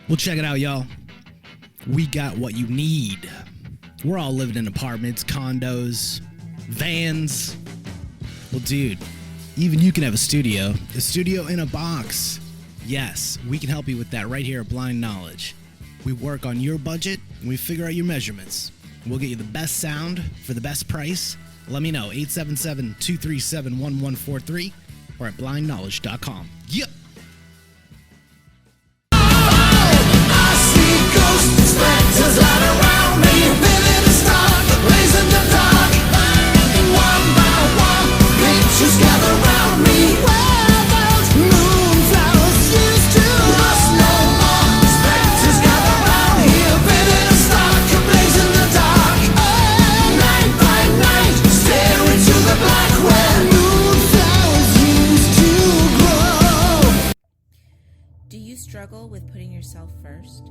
Well, check it out, y'all. We got what you need. We're all living in apartments, condos, vans. Well, dude, even you can have a studio in a box. Yes, we can help you with that right here at Blind Knowledge. We work on your budget and we figure out your measurements. We'll get you the best sound for the best price. Let me know, 877-237-1143 or at blindknowledge.com. Yep. Spectres all around me, living in stark, blazing the dark. One by one, pictures gather round me. Where those moonflowers used to lost no more. Spectres gather round here, living in stark, blazing the dark. Night by night, stare into the black where moonflowers used to grow. Do you struggle with putting yourself first?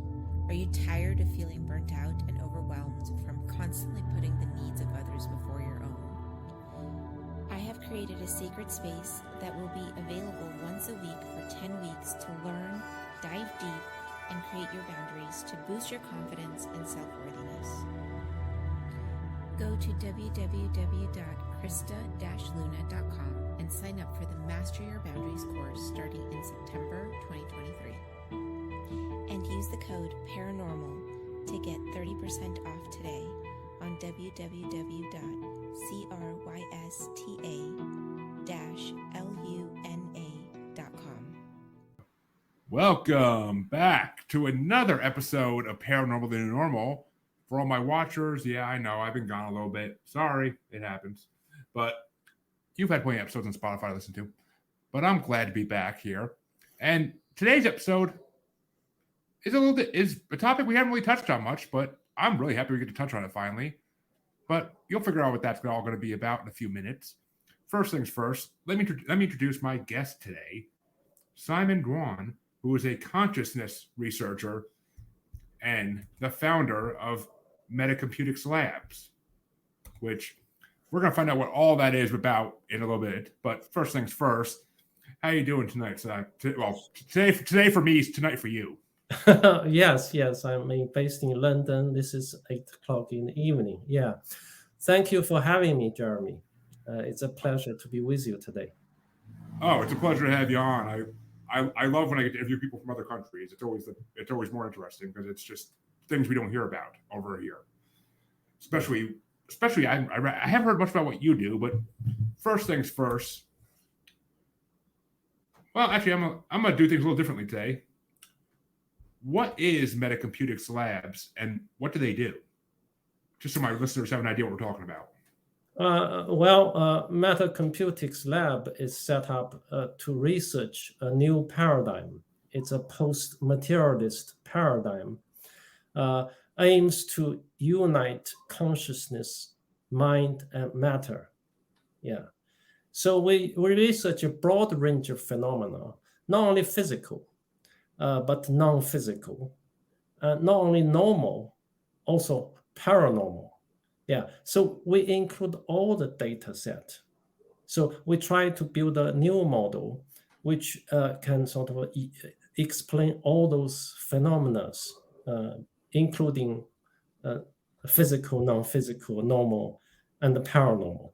Are you tired of feeling burnt out and overwhelmed from constantly putting the needs of others before your own? I have created a sacred space that will be available once a week for 10 weeks to learn, dive deep, and create your boundaries to boost your confidence and self-worthiness. Go to www.krista-luna.com and sign up for the Master Your Boundaries course starting in September 2023. And use the code PARANORMAL to get 30% off today on www.crista-luna.com. Welcome back to another episode of Paranormal Than Normal. For all my watchers, yeah, I know I've been gone a little bit. Sorry, it happens. But you've had plenty of episodes on Spotify to listen to. But I'm glad to be back here. And today's episode is a topic we haven't really touched on much, but I'm really happy we get to touch on it finally. But you'll figure out what that's all going to be about in a few minutes. First things first, let me introduce my guest today, Simon Duan, who is a consciousness researcher and the founder of Metacomputics Labs, which we're going to find out what all that is about in a little bit. But first things first, how you doing tonight? Today for me is tonight for you. Yes. I'm based in London. This is 8:00 in the evening. Yeah. Thank you for having me, Jeremy. It's a pleasure to be with you today. Oh, it's a pleasure to have you on. I love when I get to interview people from other countries. It's always more interesting because it's just things we don't hear about over here. Especially I haven't heard much about what you do, but first things first. Well, actually, I'm gonna do things a little differently today. What is Metacomputics Labs and what do they do? Just so my listeners have an idea what we're talking about. Metacomputics Lab is set up to research a new paradigm. It's a post-materialist paradigm, aims to unite consciousness, mind, and matter. Yeah. So we research a broad range of phenomena, not only physical, but non-physical, not only normal, also paranormal. Yeah, so we include all the data set. So we try to build a new model which can sort of explain all those phenomena, including physical, non-physical, normal, and the paranormal.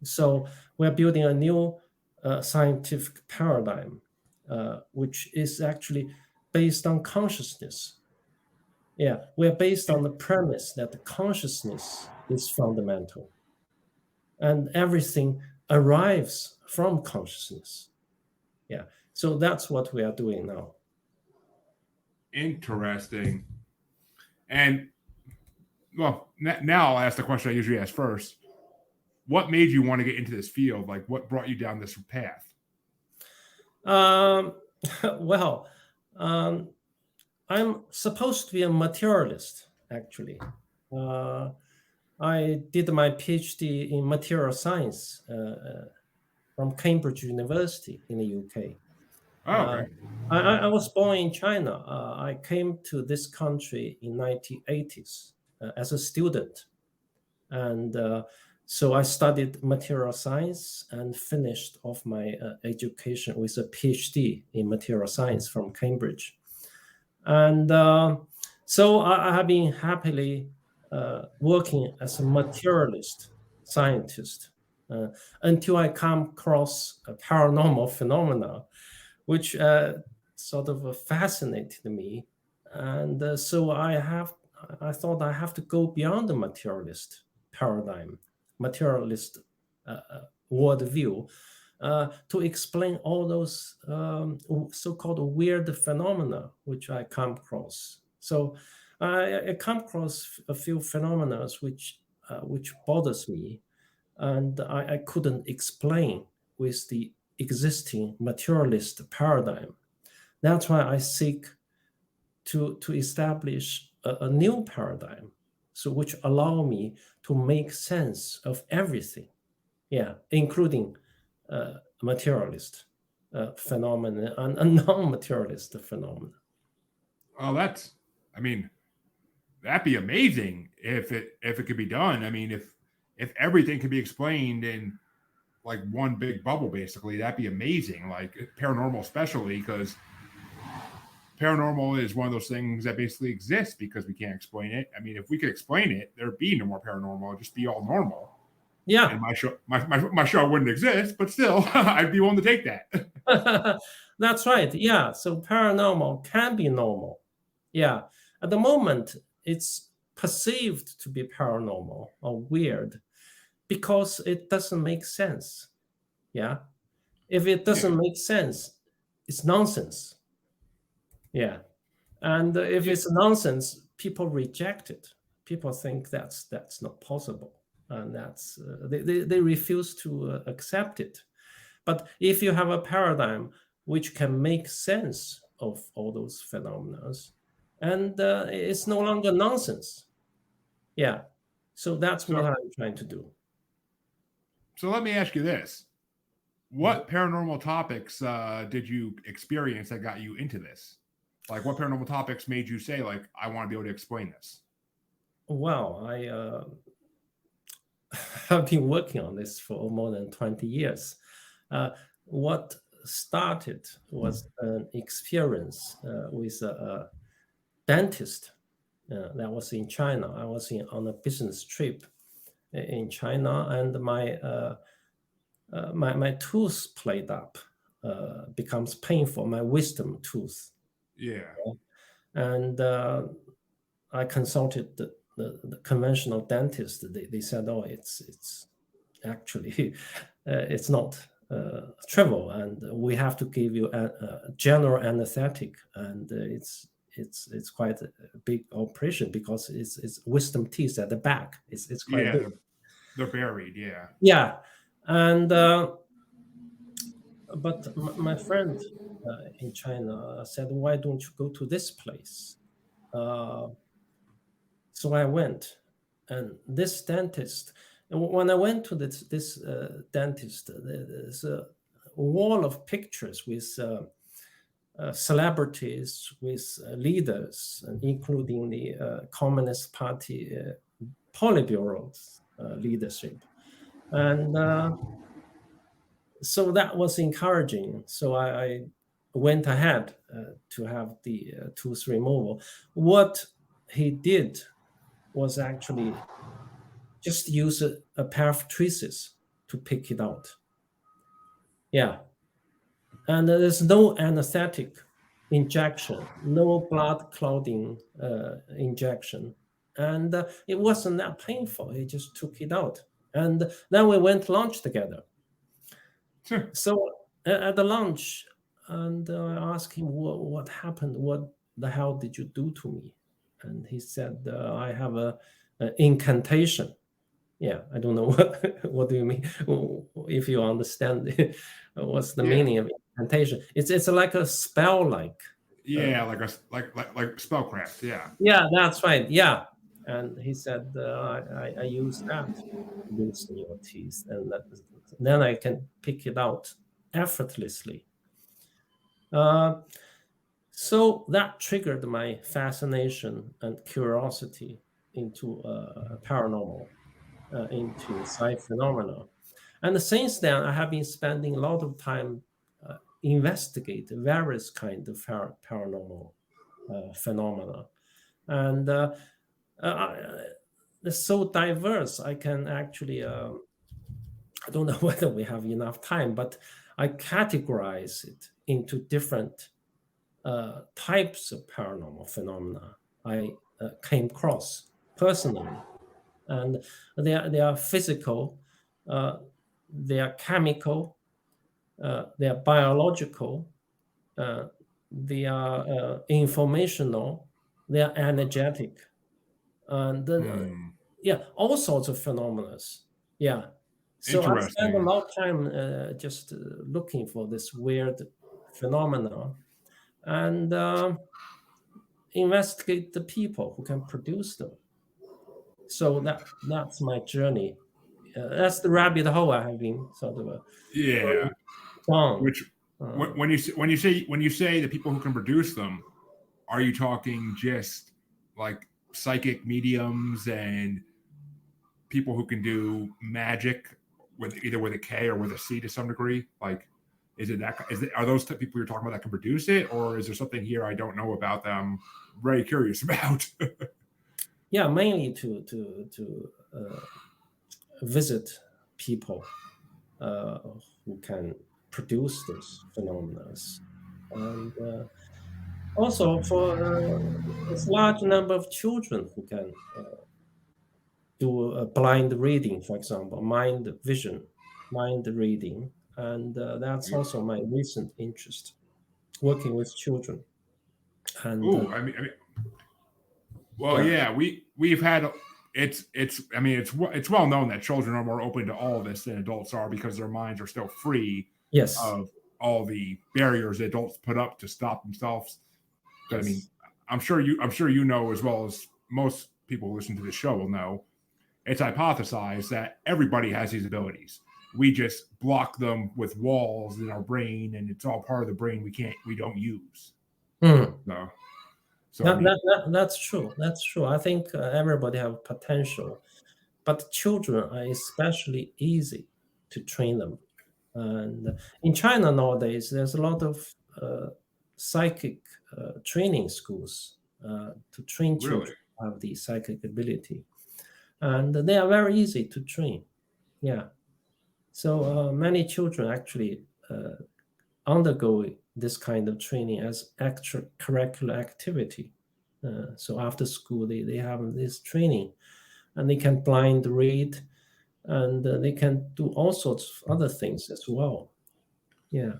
So we're building a new scientific paradigm which is actually based on consciousness. Yeah, we're based on the premise that the consciousness is fundamental. And everything arrives from consciousness. Yeah, so that's what we are doing now. Interesting. And, well, now I'll ask the question I usually ask first. What made you want to get into this field? Like, what brought you down this path? I'm supposed to be a materialist, actually. I did my PhD in material science from Cambridge University in the UK. Oh, okay. I was born in China. I came to this country in 1980s as a student. And so I studied material science and finished off my education with a PhD in material science from Cambridge. And so I have been happily working as a materialist scientist until I come across a paranormal phenomena, which sort of fascinated me. And so I thought I have to go beyond the materialist paradigm, materialist worldview, to explain all those so-called weird phenomena which I come across. So I come across a few phenomena which bothers me, and I couldn't explain with the existing materialist paradigm. That's why I seek to establish a new paradigm, so which allow me to make sense of everything, yeah, including materialist phenomena and non-materialist phenomena. Oh, I mean, that'd be amazing if it could be done. I mean, if everything could be explained in like one big bubble, basically, that'd be amazing. Like paranormal, especially because paranormal is one of those things that basically exists because we can't explain it. I mean, if we could explain it, there'd be no more paranormal; it'd just be all normal. Yeah. And my show wouldn't exist, but still, I'd be willing to take that. That's right. Yeah. So paranormal can be normal. Yeah. At the moment, it's perceived to be paranormal or weird because it doesn't make sense. Yeah. If it doesn't make sense, it's nonsense. Yeah. And if it's nonsense, people reject it. People think that's not possible, and that's they refuse to accept it. But if you have a paradigm which can make sense of all those phenomena, and it's no longer nonsense. Yeah. So that's what I'm trying to do. So let me ask you this: what paranormal topics did you experience that got you into this? Like, what paranormal topics made you say, like, I want to be able to explain this? Well, I have been working on this for more than 20 years. What started was an experience with a dentist that was in China. I was on a business trip in China, and my tooth played up, becomes painful, my wisdom tooth. Yeah. And I consulted the conventional dentist. They said, "Oh, it's actually it's not trivial, and we have to give you a general anesthetic, and it's quite a big operation because it's wisdom teeth at the back. It's quite big." They're buried. Yeah. Yeah, and but my friend in China said, "Why don't you go to this place?" So I went, and this dentist. When I went to this dentist, there's a wall of pictures with celebrities, with leaders, including the Communist Party Politburo leadership, and so that was encouraging. So I went ahead to have the tooth removal. What he did was actually just use a pair of tweezers to pick it out. Yeah. And there's no anesthetic injection, no blood clotting injection. And it wasn't that painful. He just took it out. And then we went lunch together. Sure. So at the lunch, and I asked him what happened. What the hell did you do to me? And he said, I have an incantation. Yeah, I don't know what do you mean. If you understand what's the meaning of incantation. It's like a spell like. Yeah, like spellcraft. Yeah. Yeah, that's right. Yeah. And he said, I use that to loosen your teeth, and then I can pick it out effortlessly. So that triggered my fascination and curiosity into paranormal, into psi phenomena. And since then, I have been spending a lot of time investigating various kinds of paranormal phenomena, and it's so diverse. I can actually, I don't know whether we have enough time, but I categorize it into different types of paranormal phenomena I came across personally, and they are physical, they are chemical, they are biological, they are informational, they are energetic, and yeah, all sorts of phenomena. Yeah. So I spend a Interesting. lot of time just looking for this weird phenomena and investigate the people who can produce them. So that's my journey. That's the rabbit hole I have been sort of Yeah. down. Which when you say the people who can produce them, are you talking just like psychic mediums and people who can do magic with either with a K or with a C to some degree? Like, are those people you're talking about that can produce it, or is there something here I don't know about that I'm very curious about? Yeah, mainly to visit people who can produce those phenomena, and also for a large number of children who can do a blind reading, for example, mind reading, and that's also my recent interest, working with children. And Oh, well, yeah, yeah, we've had I mean it's well known that children are more open to all of this than adults are because their minds are still free yes, of all the barriers that adults put up to stop themselves. But I mean, yes, I'm sure you know as well as most people who listen to the show will know. It's hypothesized that everybody has these abilities. We just block them with walls in our brain, and it's all part of the brain we don't use. Mm. So I mean, That's true. That's true. I think everybody have potential, but children are especially easy to train them. And in China nowadays, there's a lot of psychic training schools to train really, children who have the psychic ability, and they are very easy to train. Yeah. So many children actually undergo this kind of training as extracurricular activity. So after school, they have this training, and they can blind read, and they can do all sorts of other things as well. Yeah,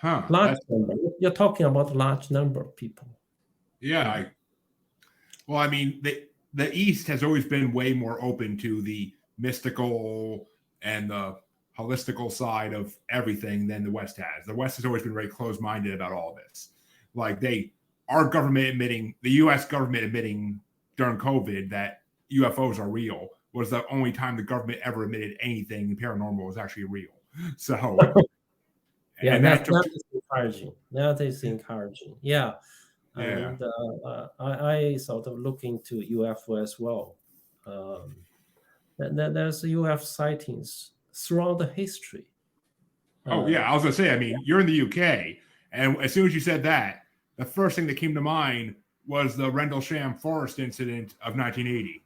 huh? large That's number. You're talking about a large number of people. yeah. Yeah. Well, I mean, the East has always been way more open to the mystical and the holistical side of everything than the West has. The West has always been very closed-minded about all this. Like the U.S. government admitting during COVID that UFOs are real was the only time the government ever admitted anything paranormal was actually real. So, Yeah, and that took, that is encouraging. That is encouraging. Yeah, yeah. and I sort of look into UFO as well. There's UFO sightings throughout the history. Oh yeah, I was gonna say. I mean, you're in the UK, and as soon as you said that, the first thing that came to mind was the Rendlesham Forest incident of 1980,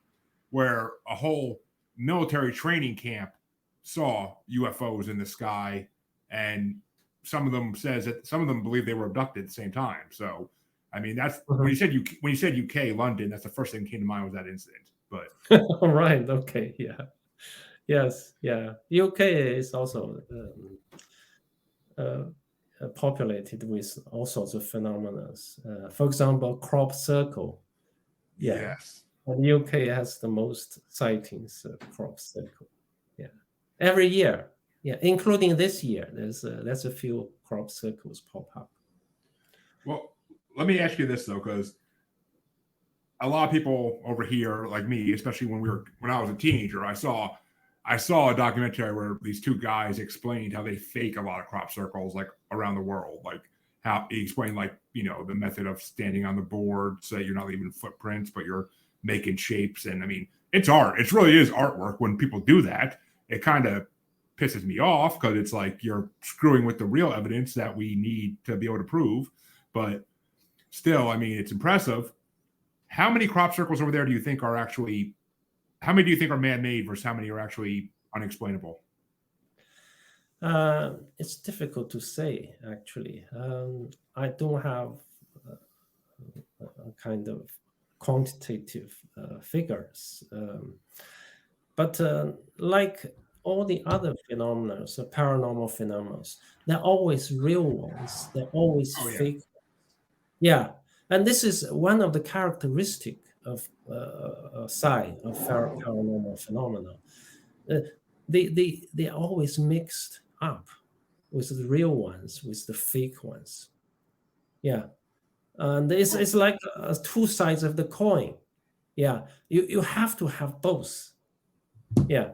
where a whole military training camp saw UFOs in the sky, and some of them believe they were abducted at the same time. So, I mean, that's when you said UK, London, that's the first thing that came to mind was that incident. But Right. Okay. Yeah. Yes. Yeah. UK is also populated with all sorts of phenomena. For example, crop circle. Yeah. yes, And the UK has the most sightings of crop circle. Yeah. Every year. Yeah. Including this year, there's a few crop circles pop up. well, let me ask you this though, because a lot of people over here, like me, especially when I was a teenager, I saw a documentary where these two guys explained how they fake a lot of crop circles like around the world, like how he explained like the method of standing on the board so that you're not leaving footprints, but you're making shapes. And I mean, it's art. It really is artwork when people do that. It kind of pisses me off because it's like you're screwing with the real evidence that we need to be able to prove. But still, I mean, it's impressive. How many crop circles over there do you think are actually? How many do you think are man-made versus how many are actually unexplainable? It's difficult to say, actually. I don't have a kind of quantitative figures. But like all the other phenomena, so paranormal phenomena, they're always real ones. They're always Oh, yeah. fake. Yeah, and this is one of the characteristic of psi, of paranormal phenomena. They always mixed up with the real ones, with the fake ones. Yeah, and it's like two sides of the coin. Yeah, you have to have both. Yeah,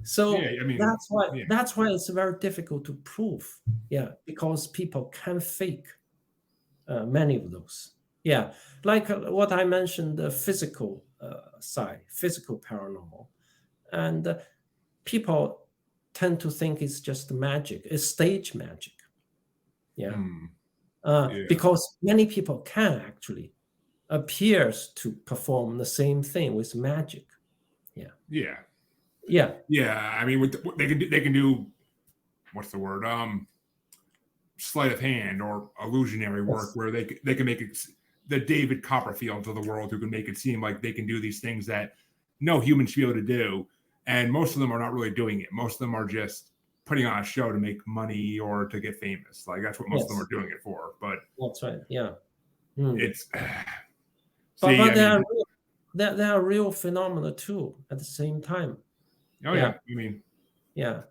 so Yeah, I mean, yeah. that's why it's very difficult to prove. Yeah, because people can fake many of those. Yeah, like what I mentioned, the physical side, physical paranormal, and people tend to think it's just magic, it's stage magic. Yeah, Yeah. because many people can actually appears to perform the same thing with magic. Yeah, Yeah. yeah, Yeah. I mean, they can do what's the word? Sleight of hand or illusionary work yes. where they can make it the David Copperfields of the world who can make it seem like they can do these things that no human should be able to do, and most of them are not really doing it. Most of them are just putting on a show to make money or to get famous. Like that's what most of them Yes. are doing it for. But That's right. Yeah. Hmm. it's But see, I there mean, are there are real phenomena too at the same time. oh Yeah. yeah, I mean, Yeah.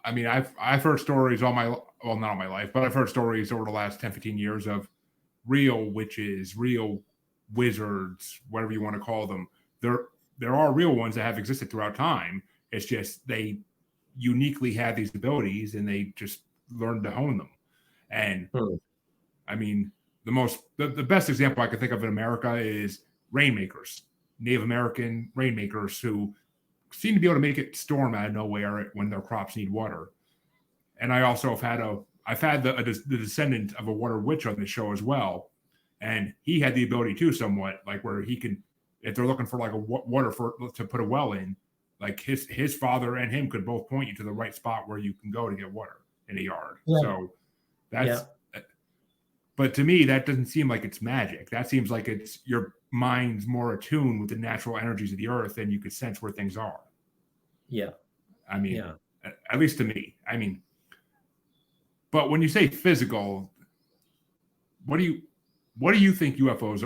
I mean, I've heard stories all my well, not all my life, but I've heard stories over the last 10, 15 years of real witches, real wizards, whatever you want to call them. There are real ones that have existed throughout time. It's just they uniquely have these abilities and they just learn to hone them. And Hmm. I mean, the best example I can think of in America is rainmakers, Native American rainmakers who seem to be able to make it storm out of nowhere when their crops need water. And I also have had the descendant of a water witch on the show as well, and he had the ability too, somewhat like where he can, if they're looking for like a water to put a well in, like his father and him could both point you to the right spot where you can go to get water in a yard. Yeah. So that's. Yeah. But to me, that doesn't seem like it's magic. That seems like it's your mind's more attuned with the natural energies of the earth, and you could sense where things are. Yeah. I mean, Yeah. at least to me. I mean, but when you say physical, what do you think UFOs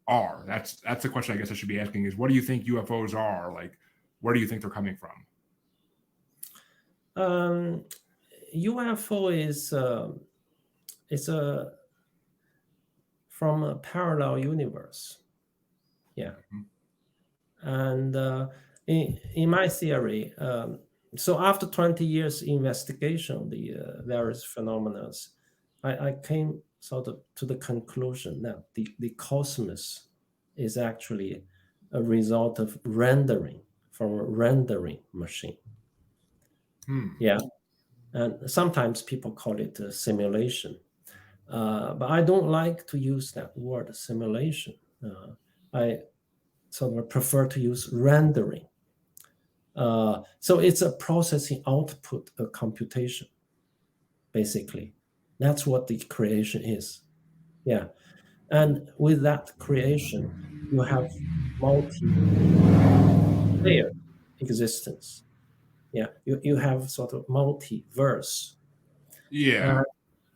are? That's the question I guess I should be asking is what do you think UFOs are? Like, where do you think they're coming from? UFO is from a parallel universe. Yeah. Mm-hmm. And in my theory, so after 20 years investigation of the various phenomena, I came sort of to the conclusion that the cosmos is actually a result of rendering from a rendering machine. Yeah. And sometimes people call it a simulation. But I don't like to use that word simulation. I sort of prefer to use rendering. So it's a processing output of computation, basically. That's what the creation is. Yeah. And with that creation, you have multi-layer existence. Yeah. You have sort of multiverse. Yeah.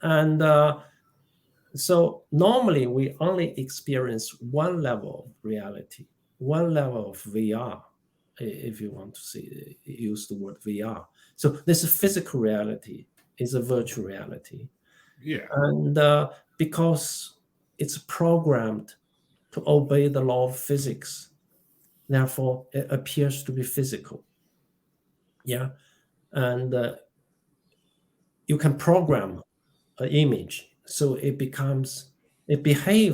And so normally we only experience one level of reality, one level of VR, if you want to use the word VR. So there's a physical reality, is a virtual reality. Yeah. And because it's programmed to obey the law of physics, therefore it appears to be physical. Yeah. And you can program an image so it behaves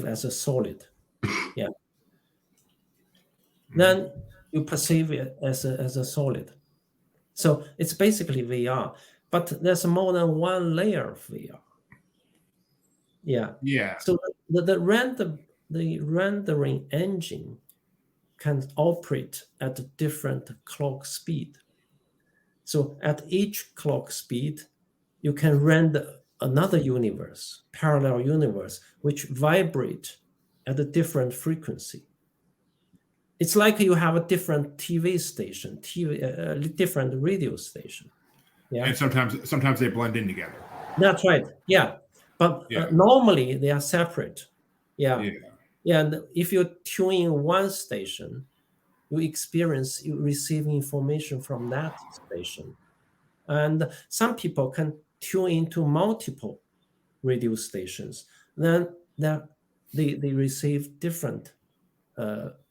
as a solid. Yeah. Then you perceive it as a solid. So it's basically VR, but there's more than one layer of VR. Yeah. Yeah. So the rendering engine can operate at a different clock speed. So at each clock speed, you can render another universe, parallel universe, which vibrate at a different frequency. It's like you have a different TV station, different radio station. Yeah, And sometimes they blend in together. that's right. Yeah, but Yeah. normally they are separate. Yeah, Yeah. yeah. And if you tune in one station, you receive information from that station, and some people can tune into multiple radio stations. Then they receive different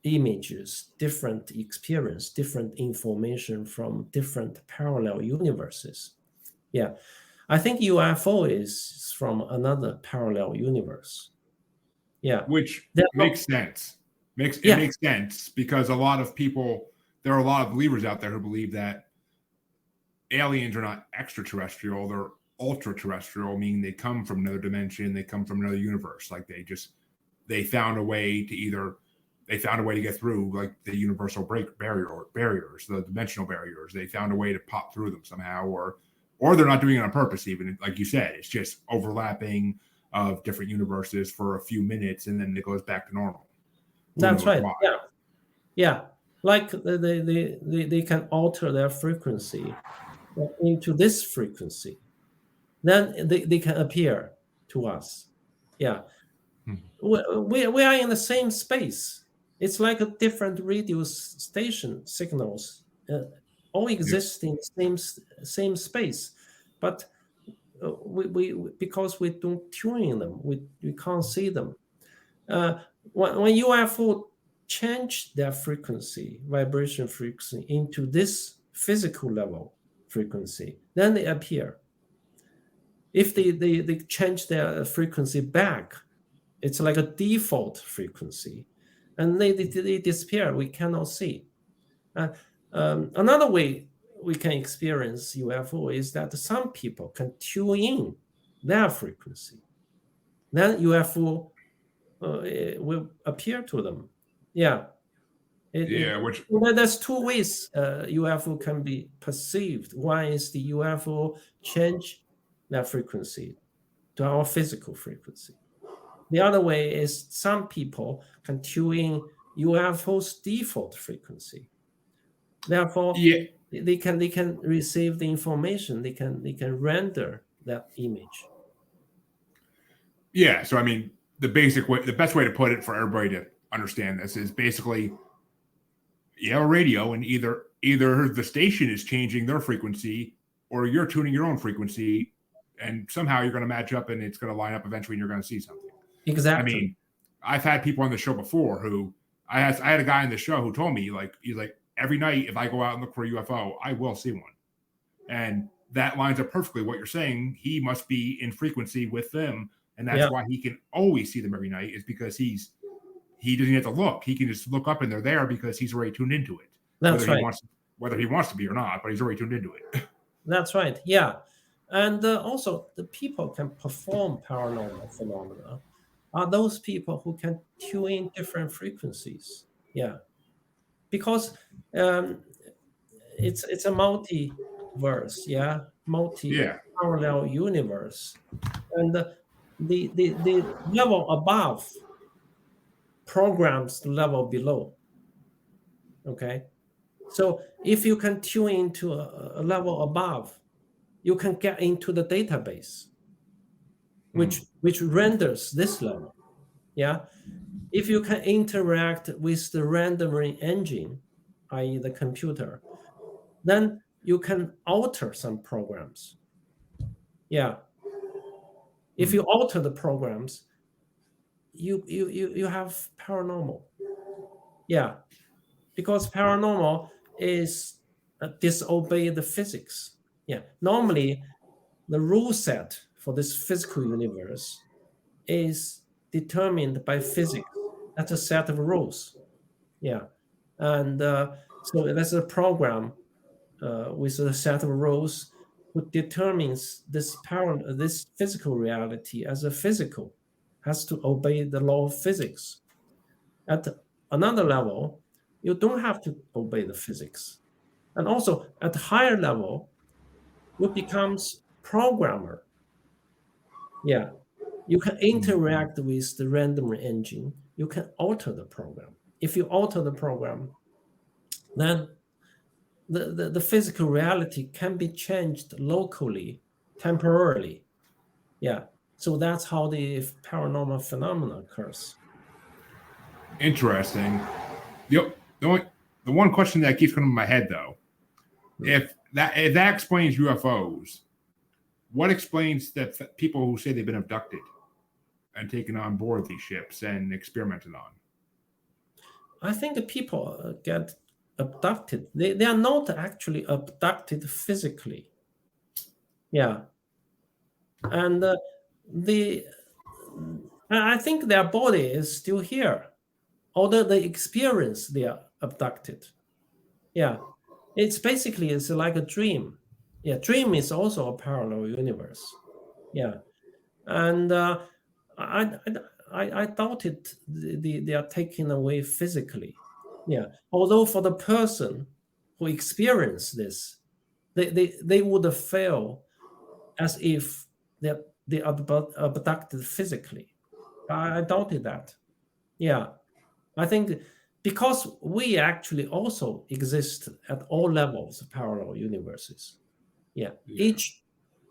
images, different experience, different information from different parallel universes. Yeah, I think UFO is from another parallel universe. Yeah, Which Therefore- makes sense. It Yeah. makes sense because there are a lot of believers out there who believe that aliens are not extraterrestrial, they're ultra terrestrial, meaning they come from another dimension, they come from another universe. Like they found a way to get through like the universal barriers, the dimensional barriers. They found a way to pop through them somehow, or they're not doing it on purpose. Even like you said, it's just overlapping of different universes for a few minutes, and then it goes back to normal. That's right. Yeah, yeah. Like they can alter their frequency into this frequency, then they can appear to us. Yeah, we are in the same space. It's like a different radio station signals, all exist in the same space, but we because we don't tune in them, we can't see them. When UFO change their frequency, vibration frequency, into this physical level frequency, then they appear. If they change their frequency back, it's like a default frequency, and they disappear. We cannot see. Another way we can experience UFO is that some people can tune in their frequency. Then UFO will appear to them. Yeah. There's two ways UFO can be perceived. One is the UFO change their frequency to our physical frequency. The other way is some people can tune in UFO's default frequency. Therefore, they can receive the information. They can render that image. Yeah. So I mean, the best way to put it for everybody to understand this is basically, radio, and either the station is changing their frequency, or you're tuning your own frequency, and somehow you're going to match up, and it's going to line up eventually, and you're going to see something. Exactly. I mean, I've had people on the show before who I had a guy on the show who told me he's like, every night if I go out and look for a UFO, I will see one, and that lines up perfectly what you're saying. He must be in frequency with them, and that's why he can always see them every night, is because he doesn't have to look. He can just look up and they're there because he's already tuned into it. That's right. Whether he wants to be or not, but he's already tuned into it. That's right. Yeah. And also the people can perform paranormal phenomena are those people who can tune in different frequencies. Yeah. Because it's a multiverse, parallel universe. And the level above programs the level below. Okay, so if you can tune into a level above, you can get into the database, which renders this level. Yeah, if you can interact with the rendering engine, i.e., the computer, then you can alter some programs. Yeah, if you alter the programs, you have paranormal. Yeah, because paranormal is disobey the physics. Yeah, normally the rule set for this physical universe is determined by physics. That's a set of rules. Yeah, and so that's a program with a set of rules who determines this physical reality as a physical has to obey the law of physics. At another level, you don't have to obey the physics. And also at a higher level, you becomes programmer. Yeah. You can interact with the random engine. You can alter the program. If you alter the program, then the physical reality can be changed locally, temporarily. Yeah. So that's how the paranormal phenomena occurs. Interesting. The one question that keeps coming to my head though, if that explains UFOs, what explains that people who say they've been abducted and taken on board these ships and experimented on? I think the people get abducted. They are not actually abducted physically. Yeah. And I think their body is still here, although they experience they are abducted. Yeah. It's like a dream. Yeah, dream is also a parallel universe. Yeah. And I doubt it. They are taken away physically. Yeah. Although for the person who experienced this, they would feel as if they are abducted physically. I doubted that. Yeah. I think because we actually also exist at all levels of parallel universes. Yeah. Each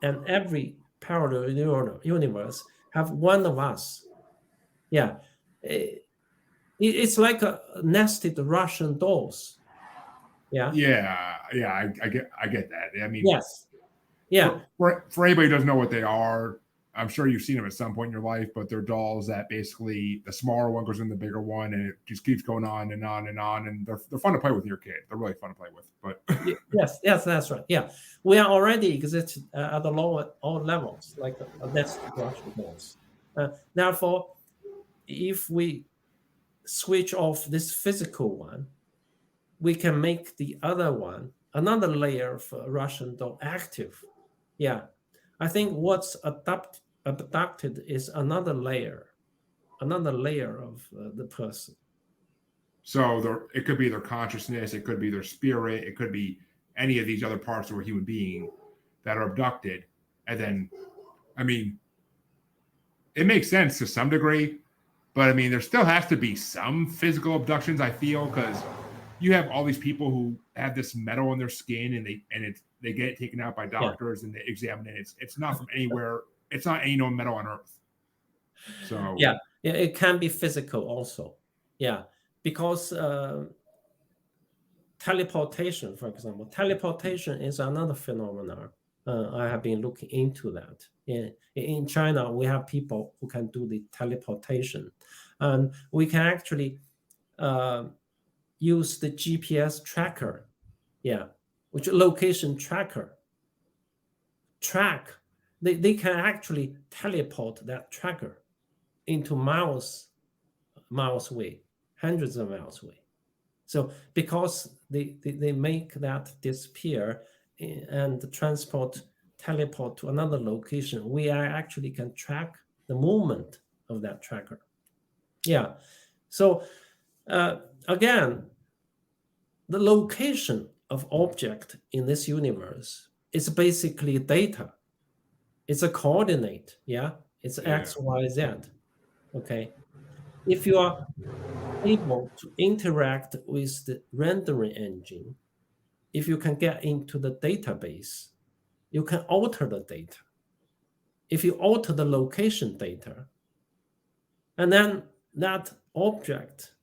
and every parallel universe have one of us. Yeah. It's like a nested Russian dolls. Yeah. Yeah. I get that. I mean, Yes. Yeah. For anybody who doesn't know what they are, I'm sure you've seen them at some point in your life, but they're dolls that basically the smaller one goes in the bigger one, and it just keeps going on and on and on. And they're fun to play with your kid. They're really fun to play with. But yes, that's right. Yeah, we are already exist at the all levels, like that's Russian dolls. Therefore, if we switch off this physical one, we can make the other one, another layer of Russian doll, active. Yeah, I think what's abducted is another layer of the person. so it could be their consciousness, it could be their spirit, it could be any of these other parts of a human being that are abducted. And then, I mean, it makes sense to some degree, but I mean, there still has to be some physical abductions, I feel, because you have all these people who have this metal in their skin and they get it taken out by doctors and they examine it. It's not from anywhere. It's not any known metal on Earth. So yeah, it can be physical also. Yeah, because teleportation, for example, teleportation is another phenomenon. I have been looking into that. In China, we have people who can do the teleportation, and we can actually use the GPS tracker, which location tracker track. They can actually teleport that tracker into miles away, hundreds of miles away. So because they make that disappear and teleport to another location, we actually can track the movement of that tracker. Yeah. So again, the location of object in this universe is basically data. It's a coordinate. Yeah. It's X, Y, Z. Okay. If you are able to interact with the rendering engine, if you can get into the database, you can alter the data. If you alter the location data, and then that object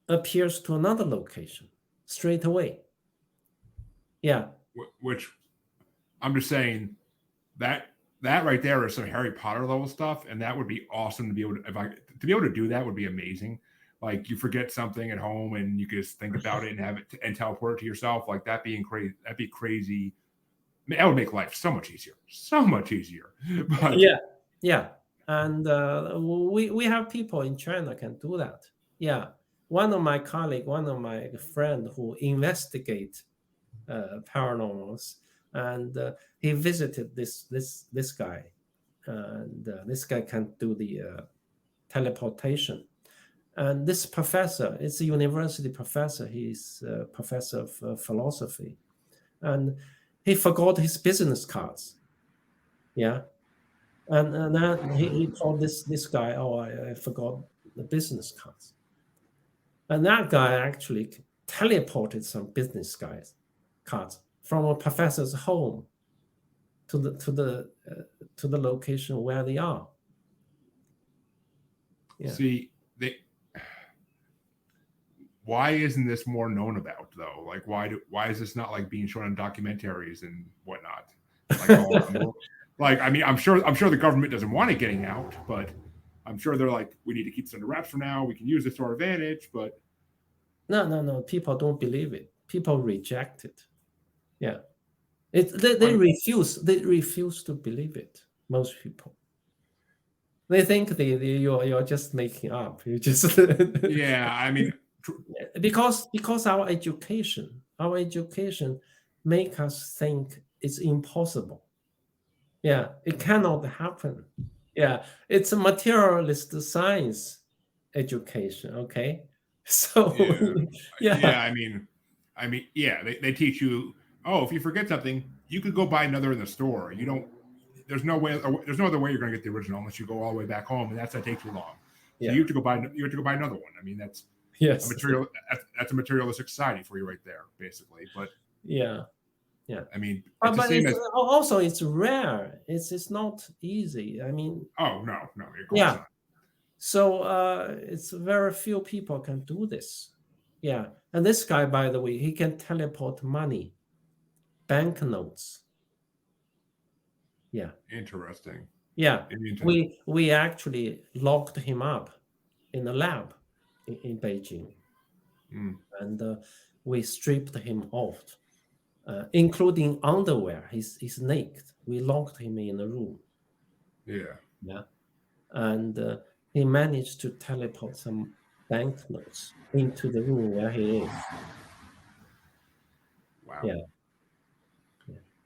appears to another location straight away. Yeah. Which I'm just saying that right there is some Harry Potter level stuff, and that would be awesome to be able to do that would be amazing. Like you forget something at home and you can just think about it and have it and teleport it to yourself. Like that'd be crazy. I mean, that would make life so much easier. But yeah. And we have people in China can do that. Yeah. One of my friend who investigate paranormals, and he visited this guy, and this guy can do the teleportation. And this professor, it's a university professor. He's a professor of philosophy, and he forgot his business cards. Yeah, and then he told this guy, "Oh, I forgot the business cards." And that guy actually teleported some business cards from a professor's home to the location where they are. Yeah. See, why isn't this more known about though? Like, why is this not like being shown in documentaries and whatnot? Like, all around the world? Like, I mean, I'm sure the government doesn't want it getting out, but I'm sure they're like, we need to keep this under wraps for now. We can use this to our advantage, but No. People don't believe it. People reject it. Yeah. They refuse. They refuse to believe it. Most people. They think you're just making up. You just yeah, I mean, because our education make us think it's impossible. Yeah, it cannot happen. Yeah, it's a materialist science education. Okay, so yeah. I mean, yeah. They teach you, oh, if you forget something, you could go buy another in the store. You don't. There's no way. There's no other way you're going to get the original unless you go all the way back home, and that's going to take too long. So you have to go buy. You have to go buy another one. I mean, that's yes, that's a materialistic society for you right there, basically. But yeah. I mean, but also it's rare. It's not easy. I mean, oh no, yeah. So it's very few people can do this. Yeah, and this guy, by the way, he can teleport money, banknotes. Yeah. Interesting. Yeah, we actually locked him up in a lab in Beijing, and we stripped him off, including underwear. He's naked. We locked him in a room. Yeah, and he managed to teleport some banknotes into the room where he is. Wow. Yeah.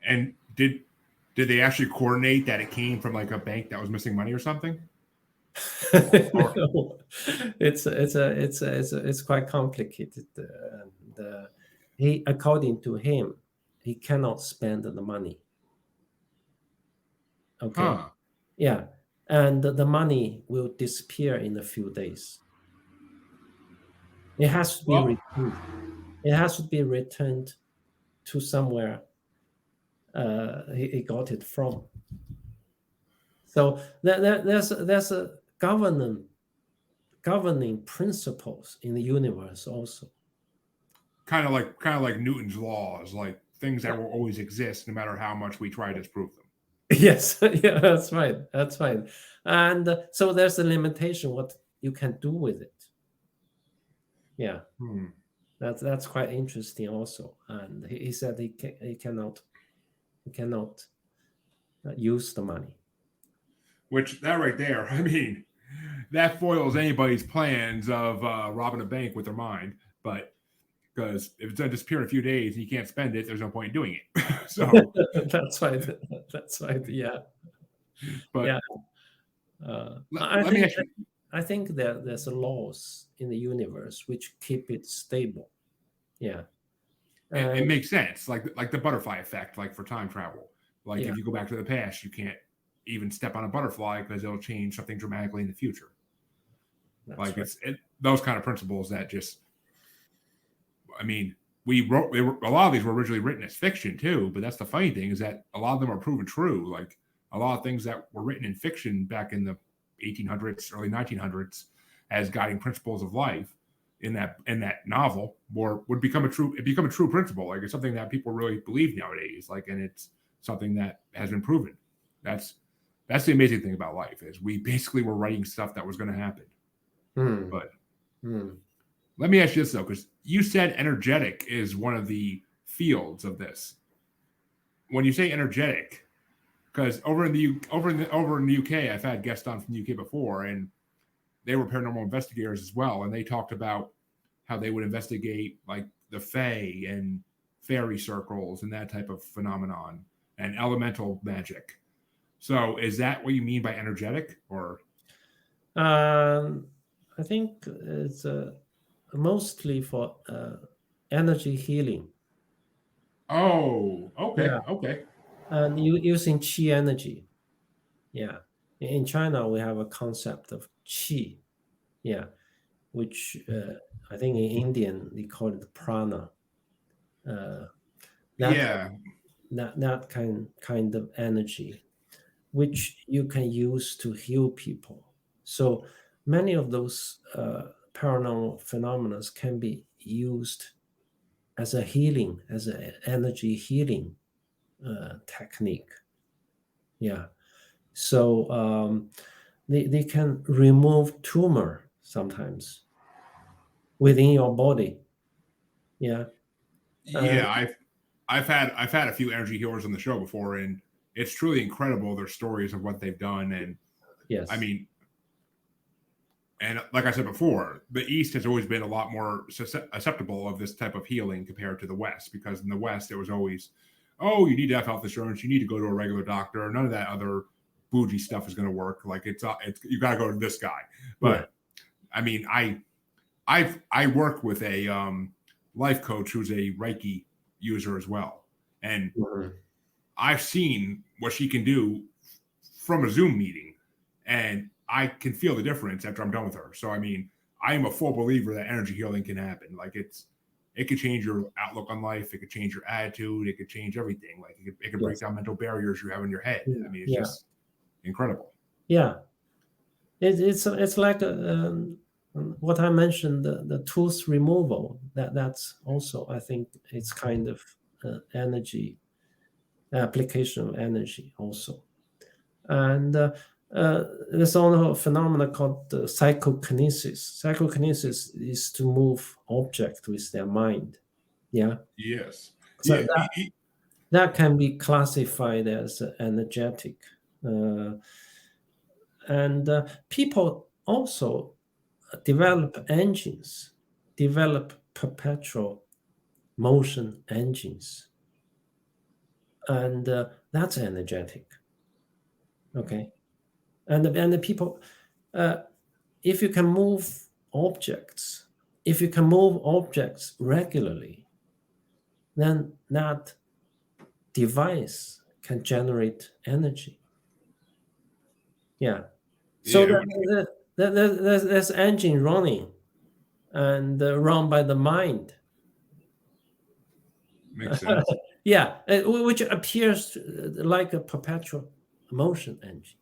And did they actually coordinate that it came from like a bank that was missing money or something? No. It's quite complicated. He, according to him, he cannot spend the money. Okay. Huh. Yeah, and the money will disappear in a few days. It has to be returned. It has to be returned to somewhere he got it from. So there's a governing principles in the universe also. Kind of like Newton's laws, like things that will always exist no matter how much we try to disprove them. Yes, yeah, that's right. And so there's a limitation what you can do with it. Yeah, that's quite interesting also. And he said he cannot use the money. Which that right there, I mean, that foils anybody's plans of robbing a bank with their mind. But because if it's going to disappear in a few days and you can't spend it, there's no point in doing it. So that's right. That's right. Yeah. But yeah. I think there's laws in the universe which keep it stable. Yeah. It makes sense, like the butterfly effect, like for time travel. Like if you go back to the past, you can't even step on a butterfly because it'll change something dramatically in the future. That's like right. Those kind of principles that just, I mean, a lot of these were originally written as fiction too, but that's the funny thing is that a lot of them are proven true. Like a lot of things that were written in fiction back in the 1800s, early 1900s as guiding principles of life in that novel would become a true principle. Like it's something that people really believe nowadays. Like, and it's something that has been proven. That's the amazing thing about life is we basically were writing stuff that was going to happen. But let me ask you this though, because you said energetic is one of the fields of this. When you say energetic, because over in the UK, I've had guests on from the UK before, and they were paranormal investigators as well, and they talked about how they would investigate like the fae and fairy circles and that type of phenomenon and elemental magic. So is that what you mean by energetic, or? I think it's mostly for energy healing. Oh, okay, Yeah. okay. And using qi energy. Yeah. In China, we have a concept of qi. Yeah. Which I think in Indian, they call it prana. That Yeah, that kind of energy, which you can use to heal people. So many of those paranormal phenomena can be used as a healing, as an energy healing technique. Yeah. So they can remove tumor sometimes within your body. Yeah. yeah. I've had a few energy healers on the show before, and it's truly incredible their stories of what they've done. And Yes. I mean, and like I said before, the East has always been a lot more susceptible of this type of healing compared to the West, because in the West it was always, oh, you need to have health insurance, you need to go to a regular doctor, none of that other bougie stuff is going to work. Like it's you got to go to this guy. Yeah. But I mean, I work with a life coach who's a Reiki user as well, and Mhm. I've seen what she can do from a Zoom meeting, and I can feel the difference after I'm done with her. So I mean, I am a full believer that energy healing can happen. Like it could change your outlook on life. It could change your attitude. It could change everything. Like it could break Yes. down mental barriers you have in your head. I mean, it's Yeah. just incredible. Yeah. It's like what I mentioned, the tooth removal. That's also, I think, it's kind of energy application of energy also. And there's also a phenomenon called psychokinesis. Psychokinesis is to move object with their mind. Yeah. Yes. So Yeah. that can be classified as energetic. And people also develop engines, develop perpetual motion engines. And that's energetic. Okay. And the people, if you can move objects, if you can move objects regularly, then that device can generate energy. Yeah. So Yeah. there's engine running and run by the mind. Makes sense. Yeah, which appears like a perpetual motion engine,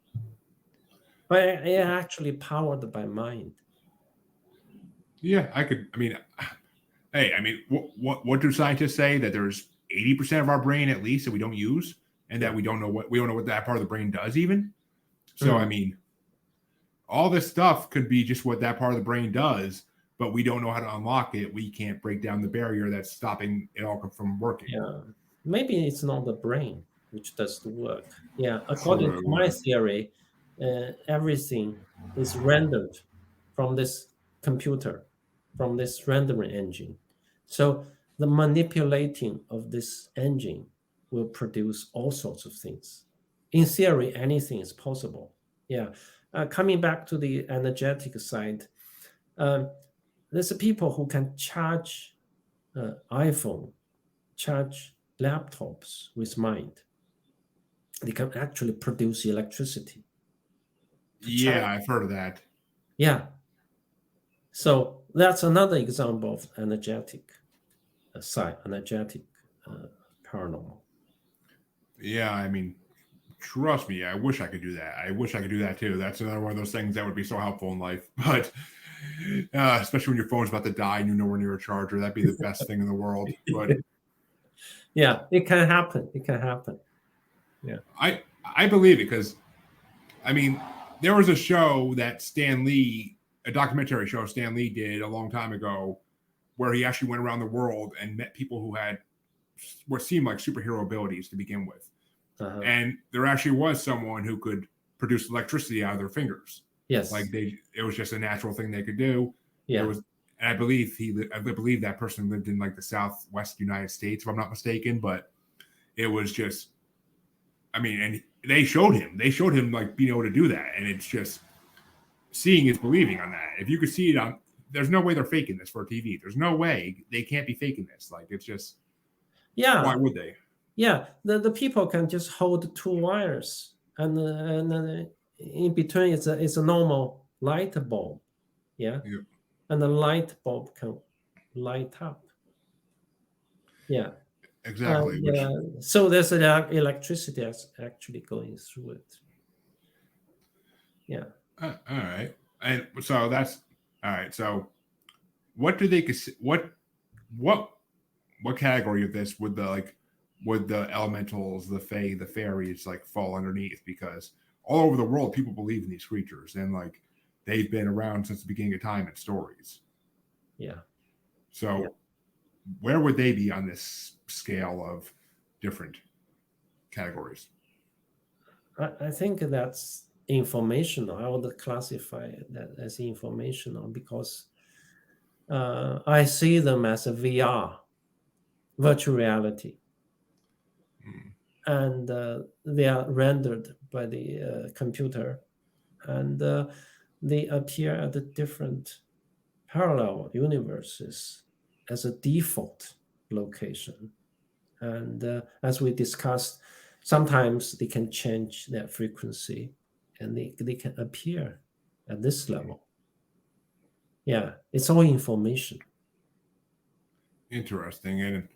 but it actually powered by mind. Yeah, I could. I mean, hey, I mean, what do scientists say, that there's 80% of our brain at least that we don't use, and that we don't know what that part of the brain does even. So I mean, all this stuff could be just what that part of the brain does, but we don't know how to unlock it. We can't break down the barrier that's stopping it all from working. Yeah, maybe it's not the brain which does the work. Yeah, according to True. my theory, everything is rendered from this computer, from this rendering engine. So the manipulating of this engine will produce all sorts of things. In theory, anything is possible. Yeah. Coming back to the energetic side, there's people who can charge iPhone, charge laptops with mind. They can actually produce electricity. Yeah, I've heard of that. Yeah. So that's another example of energetic side, energetic paranormal. Yeah, I mean, trust me, I wish I could do that. I wish I could do that too. That's another one of those things that would be so helpful in life. But especially when your phone's about to die and you're nowhere near a charger, that'd be the best thing in the world. But yeah, it can happen. It can happen. Yeah. I believe it, because I mean, there was a show that a documentary show Stan Lee did a long time ago, where he actually went around the world and met people who had what seemed like superhero abilities to begin with. Uh-huh. And there actually was someone who could produce electricity out of their fingers. Yes. Like it was just a natural thing they could do. Yeah. And I believe that person lived in like the Southwest United States, if I'm not mistaken. But it was just, I mean, and they showed him like being able to do that, and it's just seeing is believing on that. If you could see it on, there's no way they're faking this for TV. There's no way they can't be faking this. Like, it's just, Yeah. why would they? Yeah, the people can just hold two wires, and in between is a normal light bulb, yeah, Yeah. and the light bulb can light up, yeah, Exactly. Which, so there's electricity that's actually going through it, yeah. all right. And so that's all right. So what do they what category of this would the elementals, the fae, the fairies like fall underneath? Because all over the world people believe in these creatures, and like they've been around since the beginning of time in stories. Yeah. So where would they be on this scale of different categories? I think that's informational. I would classify that as informational because I see them as a VR, virtual reality. And they are rendered by the computer, and they appear at the different parallel universes as a default location. And as we discussed, sometimes they can change their frequency, and they can appear at this level. Yeah, it's all information. Interesting. And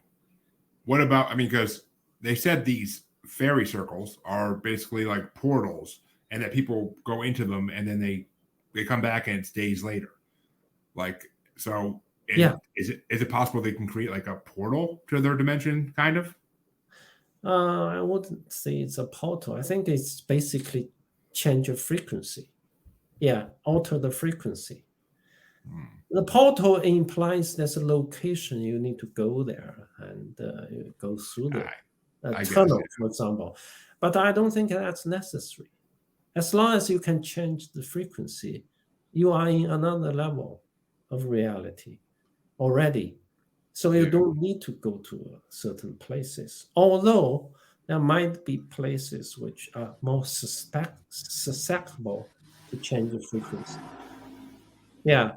what about, I mean, because they said these fairy circles are basically like portals, and that people go into them and then they come back and it's days later. Like, so is it possible they can create like a portal to their dimension, kind of? I wouldn't say it's a portal. I think it's basically change of frequency. Yeah, alter the frequency. The portal implies there's a location you need to go there and you go through the tunnel, for example. But I don't think that's necessary. As long as you can change the frequency, you are in another level of reality already. So you don't need to go to certain places. Although there might be places which are more susceptible to change the frequency. Yeah.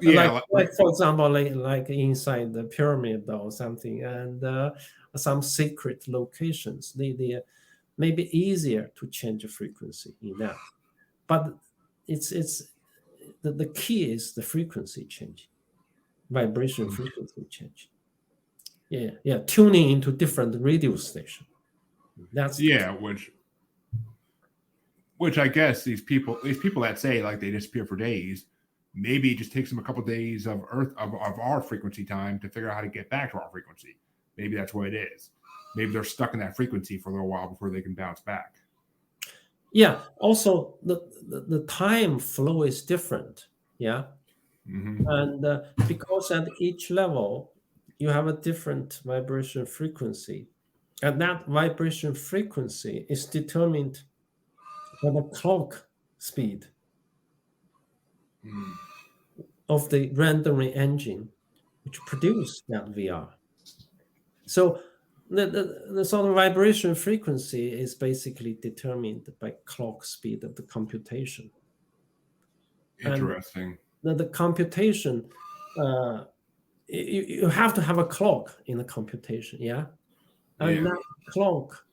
Like for example, like inside the pyramid or something, and some secret locations, they may be easier to change the frequency in that. But it's the key is the frequency change, vibration frequency change. Yeah, tuning into different radio station. That's which I guess these people that say like they disappear for days, maybe it just takes them a couple of days of our frequency time to figure out how to get back to our frequency. Maybe that's what it is. Maybe they're stuck in that frequency for a little while before they can bounce back. Yeah. Also, the time flow is different. Yeah. Mm-hmm. And because at each level you have a different vibration frequency, and that vibration frequency is determined by the clock speed of the rendering engine which produce that VR. So the sort of vibration frequency is basically determined by clock speed of the computation. Interesting. And the computation, you have to have a clock in the computation, yeah? And that clock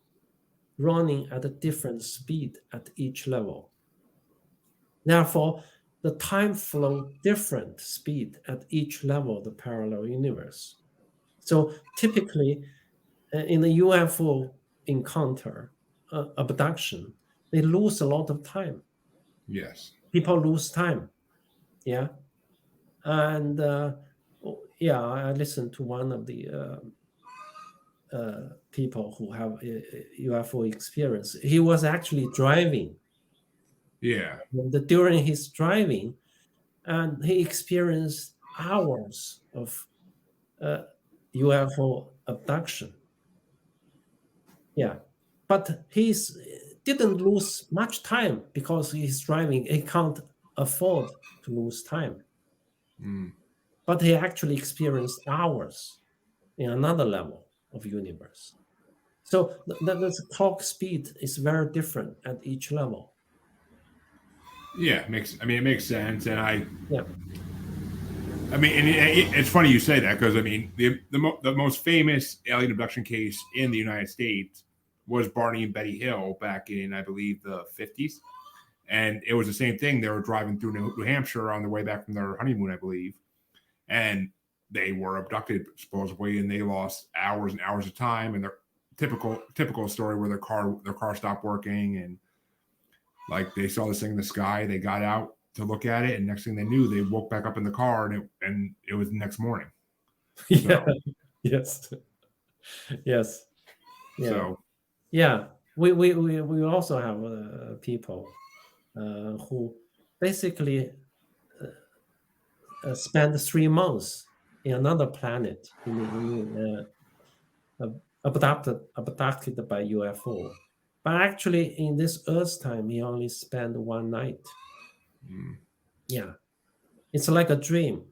running at a different speed at each level. Therefore, the time flow different speed at each level of the parallel universe. So typically, in the UFO encounter, abduction, they lose a lot of time. Yes. People lose time. Yeah. And I listened to one of the people who have a UFO experience. He was actually driving. Yeah. And during his driving, and he experienced hours of UFO abduction. Yeah, but he didn't lose much time because he's driving. He can't afford to lose time. But he actually experienced hours in another level of universe. So the clock speed is very different at each level. Yeah, it makes sense, and Yeah. it's funny you say that because the most famous alien abduction case in the United States was Barney and Betty Hill back in, I believe, the 50s, and it was the same thing. They were driving through New Hampshire on their way back from their honeymoon, I believe, and they were abducted supposedly, and they lost hours and hours of time. And their typical story where their car stopped working, and like they saw this thing in the sky, they got out to look at it, and next thing they knew, they woke back up in the car, and it was the next morning. Yeah. Yes. Yes. Yeah. So Yeah. We also have people who basically spend 3 months in another planet abducted by UFO. But actually, in this Earth time, he only spent one night. Yeah, it's like a dream,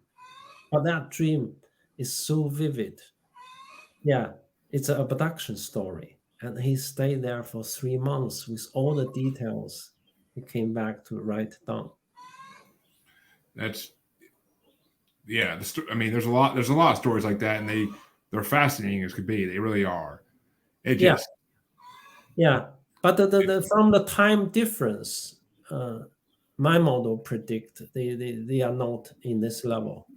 but that dream is so vivid. Yeah, it's an abduction story, and he stayed there for 3 months with all the details. He came back to write down. that's there's a lot of stories like that, and they're fascinating as could be. They really are. It Yeah, just yeah. But from the time difference, my model predict they are not in this level.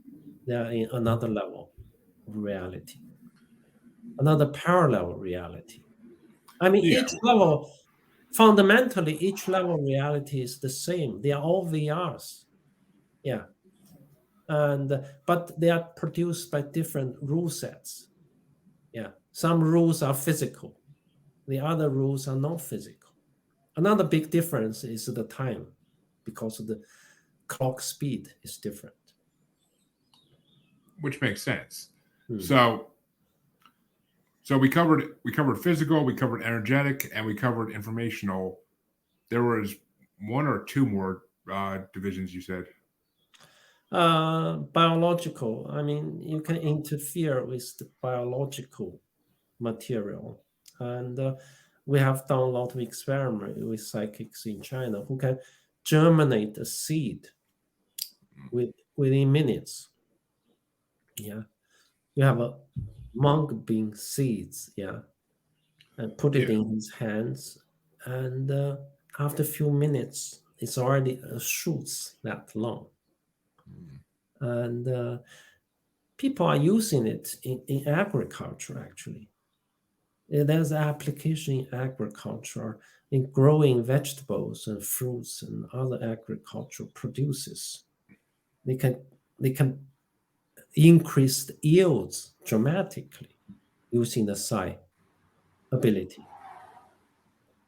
They are in another level of reality, another parallel reality. I mean, yeah, each level, fundamentally, each level reality is the same. They are all VRs. Yeah. And but they are produced by different rule sets. Yeah. Some rules are physical. The other rules are not physical. Another big difference is the time, because of the clock speed is different. which makes sense. Hmm. So we covered physical, we covered energetic, and we covered informational. There was one or two more divisions you said. Biological, I mean, you can interfere with the biological material. And we have done a lot of experiment with psychics in China who can germinate a seed within minutes. Yeah. You have a mung bean seeds, yeah, and put it Yeah. in his hands. And after a few minutes, it's already shoots that long. And people are using it in agriculture, actually. There's application in agriculture, in growing vegetables and fruits and other agricultural produces. They can increase the yields dramatically using the psi ability.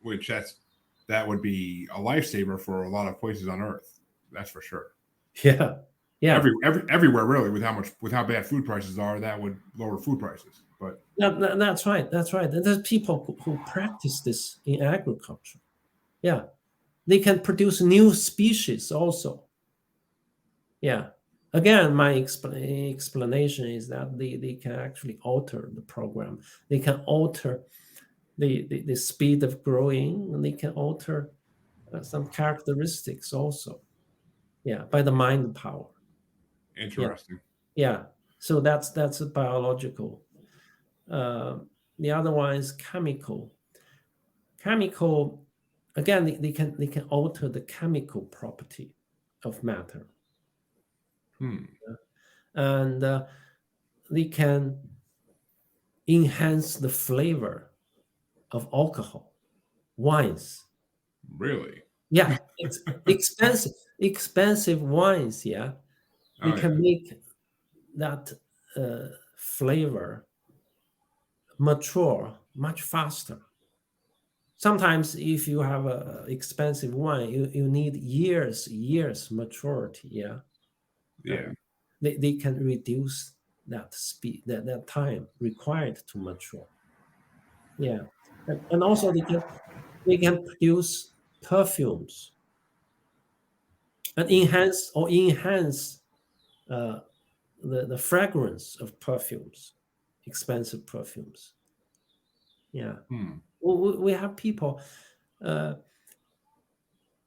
Which that would be a lifesaver for a lot of places on Earth. That's for sure. Yeah, yeah. Everywhere really, with how bad food prices are, that would lower food prices. But That's right. That's right. And there's people who practice this in agriculture. Yeah, they can produce new species also. Yeah. Again, my explanation is that they can actually alter the program. They can alter the speed of growing, and they can alter some characteristics also. Yeah, by the mind power. interesting. Yeah. So that's a biological. The other one is chemical. Chemical, again, they can alter the chemical property of matter, and they can enhance the flavor of alcohol, wines. Really? Yeah, it's expensive wines. Yeah, they Oh, can yeah. make that flavor mature much faster. Sometimes if you have a expensive wine, you need years maturity. Yeah. Yeah. They can reduce that speed, that time required to mature. Yeah. And also they can produce perfumes and enhance uh, the fragrance of perfumes, expensive perfumes. Yeah. We have people, uh,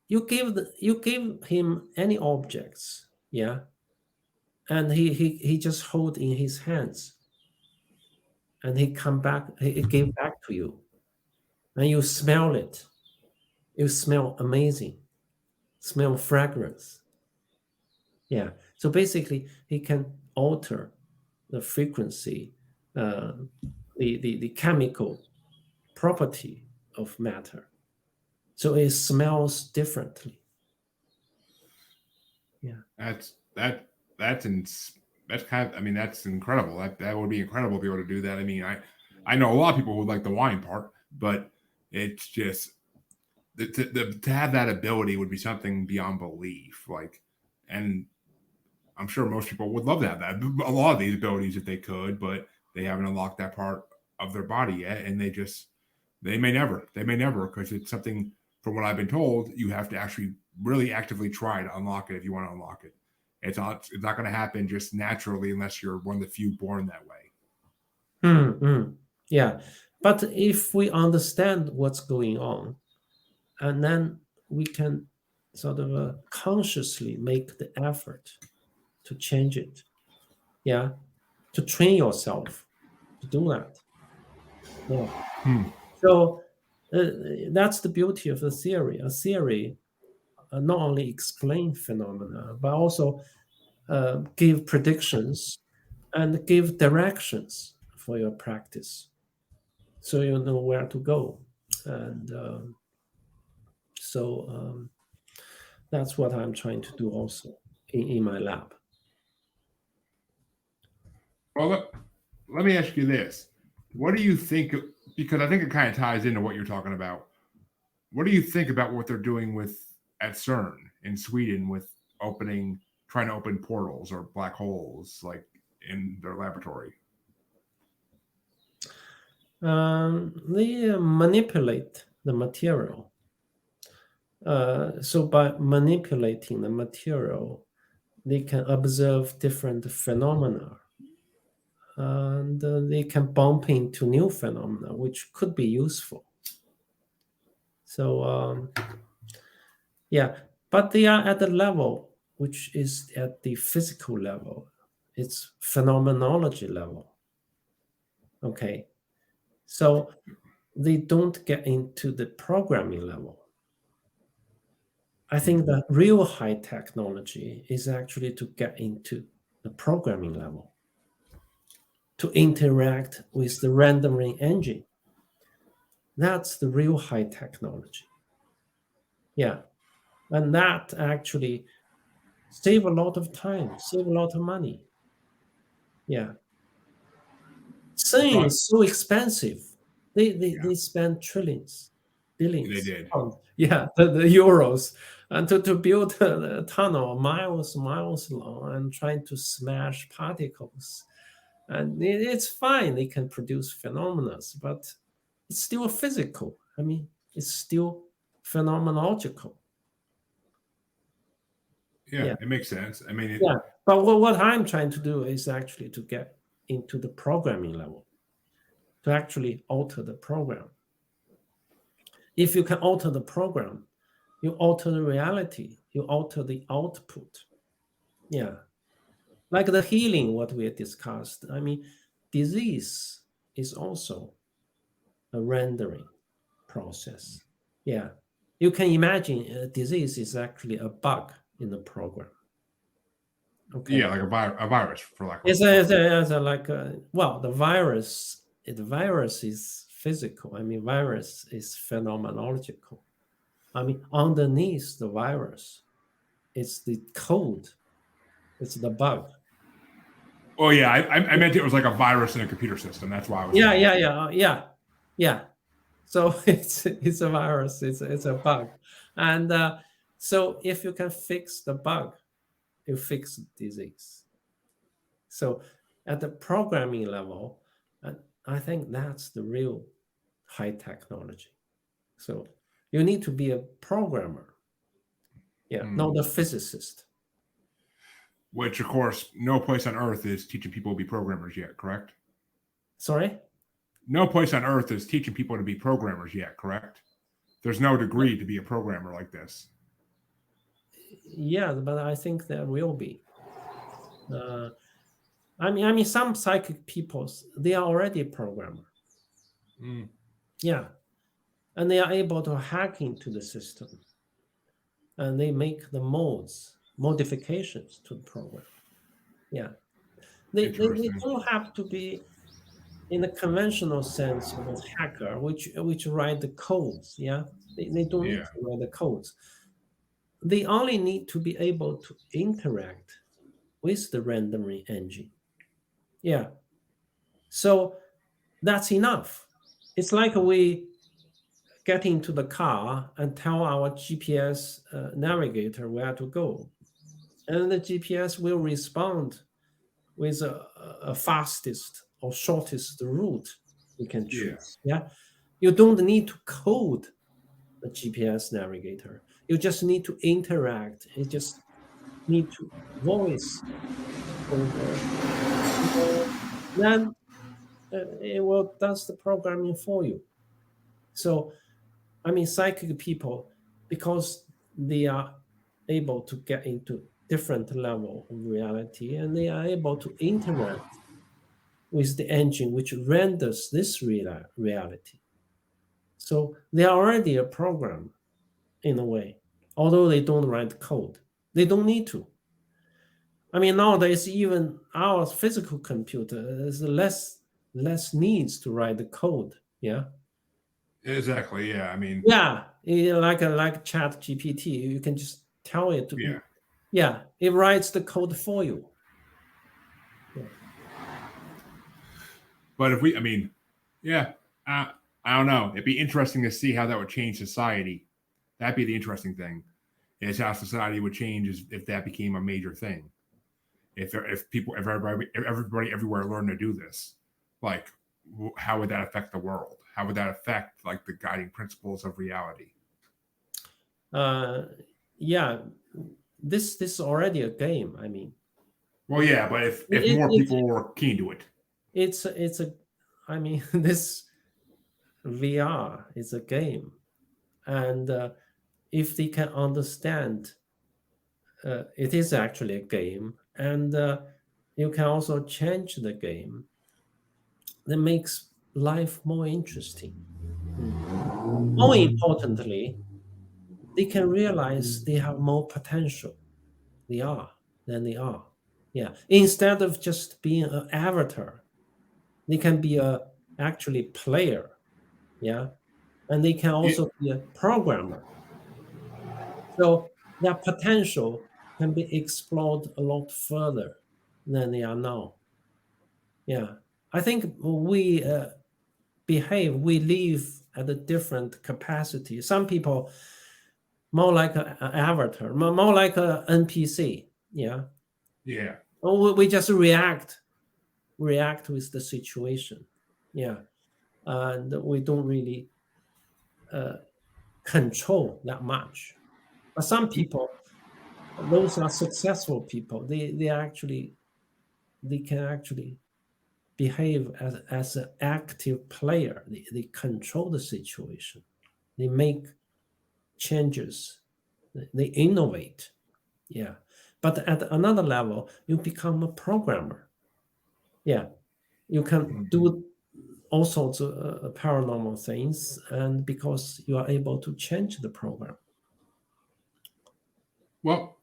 you give him any objects, yeah, and he just hold in his hands, and he give back to you, and you smell it. You smell amazing, smell fragrance. Yeah. So basically, he can alter the frequency, the chemical property of matter, so it smells differently. Yeah. That's kind of, I mean, that's incredible. That would be incredible to be able to do that. I mean, I know a lot of people would like the wine part, but it's just to have that ability would be something beyond belief. Like, and I'm sure most people would love to have that. A lot of these abilities if they could, but they haven't unlocked that part of their body yet, and they may never, because it's something, from what I've been told, you have to actually really actively try to unlock it if you want to unlock it. It's not going to happen just naturally unless you're one of the few born that way. Yeah. But if we understand what's going on, and then we can sort of consciously make the effort to change it. Yeah. To train yourself to do that. Yeah. So that's the beauty of the theory. A theory not only explain phenomena, but also give predictions and give directions for your practice, so you know where to go. And so that's what I'm trying to do also in my lab. Well, let me ask you this. What do you think, because I think it kind of ties into what you're talking about. What do you think about what they're doing at CERN in Sweden with trying to open portals or black holes, like in their laboratory? They manipulate the material. So by manipulating the material, they can observe different phenomena, and they can bump into new phenomena, which could be useful. So yeah, but they are at the level which is at the physical level. It's phenomenology level. Okay. So they don't get into the programming level. I think the real high technology is actually to get into the programming level, to interact with the rendering engine. That's the real high technology. Yeah. And that actually save a lot of time, save a lot of money. Yeah. CERN is so expensive. They spend trillions, billions. They did. Yeah, the euros, and to build a tunnel miles long and trying to smash particles. And it's fine. They can produce phenomena, but it's still physical. I mean, it's still phenomenological. Yeah, it makes sense. I mean, yeah. But what I'm trying to do is actually to get into the programming level, to actually alter the program. If you can alter the program, you alter the reality, you alter the output. Yeah. Like the healing, what we discussed. I mean, disease is also a rendering process. Yeah. You can imagine a disease is actually a bug in the program. Okay. Yeah, like a virus, for lack of it's the virus is physical. I mean, virus is phenomenological. I mean, underneath the virus, it's the code, it's the bug. Oh yeah, I meant it was like a virus in a computer system. That's why I was. Yeah. So it's a virus. It's a bug, and so if you can fix the bug, you fix the disease. So at the programming level, I think that's the real high technology. So you need to be a programmer, not a physicist. Which, of course, no place on earth is teaching people to be programmers yet, correct? Sorry? No place on earth is teaching people to be programmers yet, correct? There's no degree to be a programmer like this. Yeah, but I think there will be. I mean, some psychic people, they are already a programmer. Mm. Yeah, and they are able to hack into the system, and they make the modifications to the program. Yeah, they Interesting. don't have to be in the conventional sense of a hacker, which write the codes. Yeah, they don't need Yeah. to write the codes. They only need to be able to interact with the rendering engine. Yeah, so that's enough. It's like we get into the car and tell our GPS navigator where to go, and the GPS will respond with a fastest or shortest route we can Yeah. choose. Yeah, you don't need to code the GPS navigator. You just need to interact. You just need to voice over. Then it will does the programming for you. So I mean, psychic people, because they are able to get into different level of reality, and they are able to interact with the engine which renders this reality. So they are already a program in a way, although they don't write code. They don't need to. I mean, nowadays even our physical computer is less needs to write the code. Yeah. Exactly. Yeah. I mean, Yeah, like Chat GPT, you can just tell it to. yeah. Yeah, it writes the code for you. Yeah. But if we, I mean, yeah, I don't know. It'd be interesting to see how that would change society. That'd be the interesting thing. Is how society would change if that became a major thing. If everybody everywhere learned to do this, like how would that affect the world? How would that affect like the guiding principles of reality? Uh, yeah, this is already a game. I mean, Well, yeah, but if it, more it's people were keen to it, it's a. I mean, this VR is a game, and if they can understand, it is actually a game, and you can also change the game. That makes life more interesting. Mm. More importantly, they can realize they have more potential. They are than they are. Yeah. Instead of just being an avatar, they can be a actually player. Yeah. And they can it, also be a programmer. So their potential can be explored a lot further than they are now. Yeah. I think we we live at a different capacity. Some people more like an avatar, more like a NPC. Yeah, yeah, or we just react with the situation. Yeah, and we don't really uh, control that much. But some people, those are successful people. They can actually behave as an active player. They control the situation. They make changes. They innovate. Yeah. But at another level, you become a programmer. Yeah. You can do all sorts of paranormal things, and because you are able to change the program. well,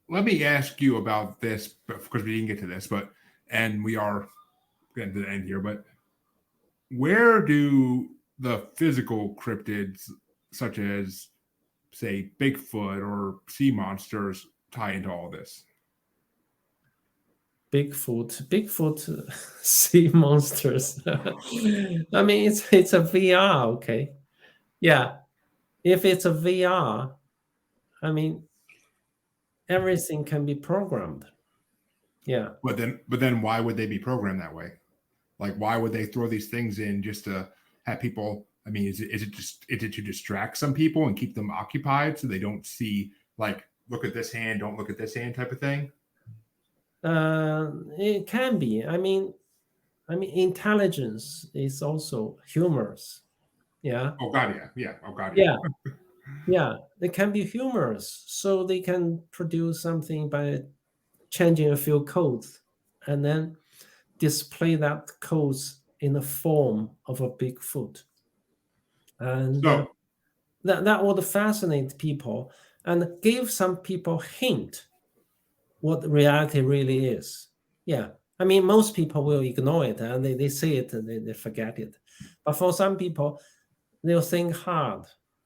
let me ask you about this because we didn't get to this, but and we are getting to the end here. But where do the physical cryptids, such as say Bigfoot or sea monsters, tie into all this? Bigfoot, sea monsters. I mean, it's a VR, okay? Yeah. If it's a VR, I mean, everything can be programmed. Yeah. But then, why would they be programmed that way? Like, why would they throw these things in just to have people? I mean, is it to distract some people and keep them occupied so they don't see like look at this hand, don't look at this hand type of thing? It can be. I mean, intelligence is also humorous. Yeah. Oh God, yeah, yeah. Oh God, Yeah. yeah. Yeah, they can be humorous, so they can produce something by changing a few codes and then display that codes in the form of a Bigfoot. And So, that would fascinate people and give some people hint what reality really is. Yeah. I mean, most people will ignore it and they see it and they forget it. But for some people, they'll think hard.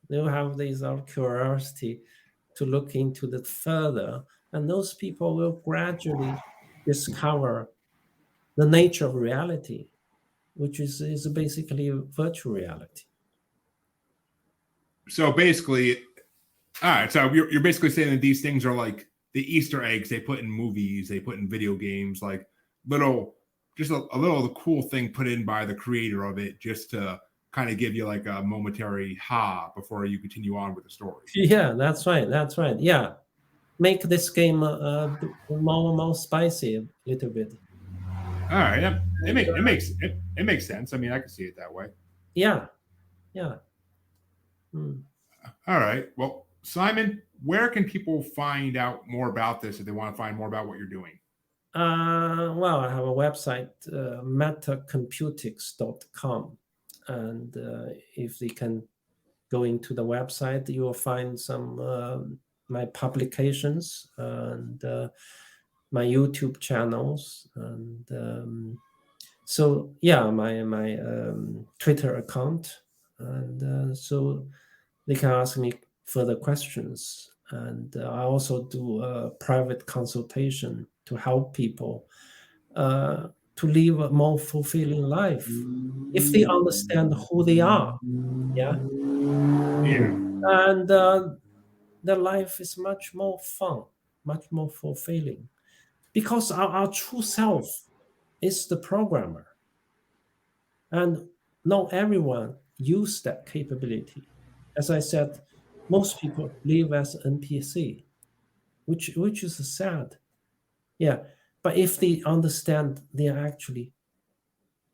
They'll have this curiosity to look into it further. And those people will gradually discover the nature of reality, which is basically virtual reality. so basically, all right. So you're basically saying that these things are like the Easter eggs they put in movies, they put in video games, like little, just a little the cool thing put in by the creator of it, just to kind of give you like a momentary ha before you continue on with the story. Yeah, that's right. That's right. Yeah. Make this game more spicy a little bit. All right, yeah, And, it makes sense. I mean, I can see it that way. yeah. Yeah. Hmm. All right. Well, Simon, where can people find out more about this if they want to find more about what you're doing? Well, I have a website, metacomputics.com. And if they can go into the website, you will find some my publications and my YouTube channels. And so, yeah, my Twitter account. And so they can ask me further questions. And I also do a private consultation to help people to live a more fulfilling life if they understand who they are. Yeah. Yeah. And their life is much more fun, much more fulfilling because our true self is the programmer. And not everyone use that capability. As I said, most people live as NPC, which is sad. Yeah. But if they understand they are actually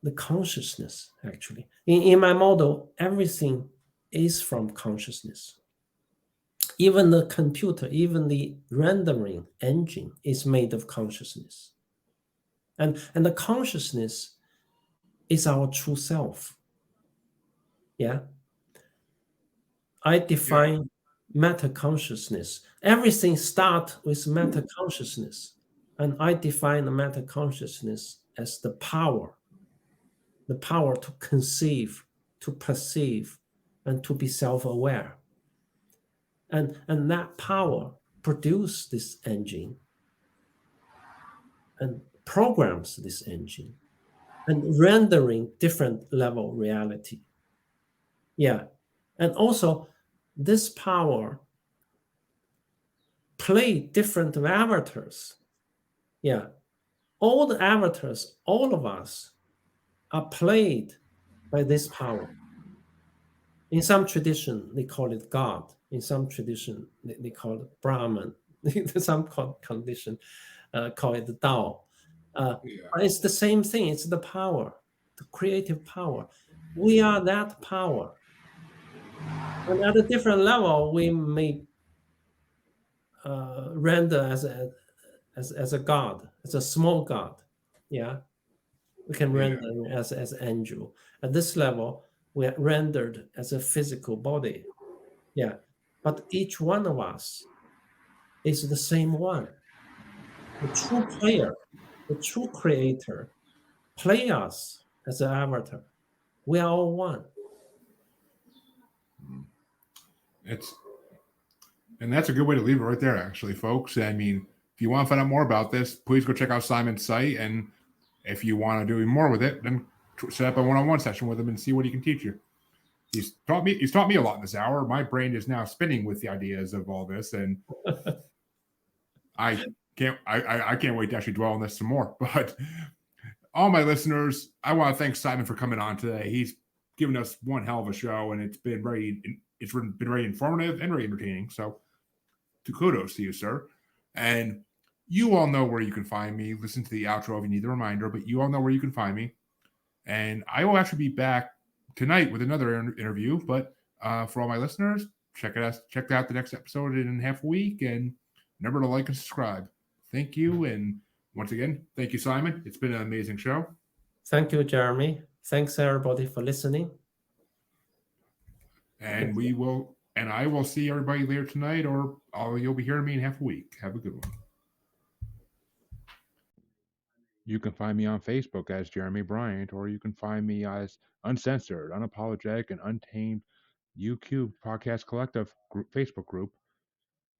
the consciousness, actually. In my model, everything is from consciousness. Even the computer, even the rendering engine is made of consciousness. And the consciousness is our true self. Yeah. I define meta consciousness. Everything starts with meta consciousness. And I define the meta consciousness as the power to conceive, to perceive, and to be self-aware. And that power produces this engine and programs this engine and rendering different level reality. Yeah. And also this power play different avatars. Yeah. All the avatars, all of us are played by this power. In some tradition, they call it God. In some tradition, they call it Brahman. In some condition, call it Tao. But it's the same thing. It's the power, the creative power. We are that power. And at a different level, we may render as a god, as a small god. Yeah, we can render as angel. At this level, we are rendered as a physical body. Yeah, but each one of us is the same one. The true player, the true creator, play us as an avatar. We are all one. And that's a good way to leave it right there, actually, folks. I mean, if you want to find out more about this, please go check out Simon's site. And if you want to do even more with it, then set up a one-on-one session with him and see what he can teach you. He's taught me a lot in this hour. My brain is now spinning with the ideas of all this, and I can't wait to actually dwell on this some more. But all my listeners, I want to thank Simon for coming on today. He's given us one hell of a show, and it's been very informative and very entertaining. So, kudos to you, sir. And you all know where you can find me. Listen to the outro if you need the reminder, but you all know where you can find me. And I will actually be back tonight with another interview. But for all my listeners, check out the next episode in half a week, and remember to like and subscribe. Thank you, and once again, thank you, Simon. It's been an amazing show. Thank you, Jeremy. Thanks everybody for listening. And I will see everybody later tonight, or you'll be hearing me in half a week. Have a good one. You can find me on Facebook as Jeremy Bryant, or you can find me as Uncensored, Unapologetic, and Untamed UQ Podcast Collective Facebook group.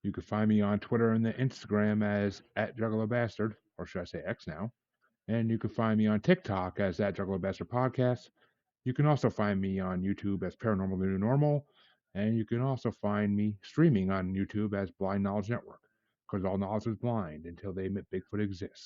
You can find me on Twitter and the Instagram as @JugglerBastard, or should I say X now. And you can find me on TikTok as @JugglerBastard Podcast. You can also find me on YouTube as Paranormal The New Normal. And you can also find me streaming on YouTube as Blind Knowledge Network, because all knowledge is blind until they admit Bigfoot exists.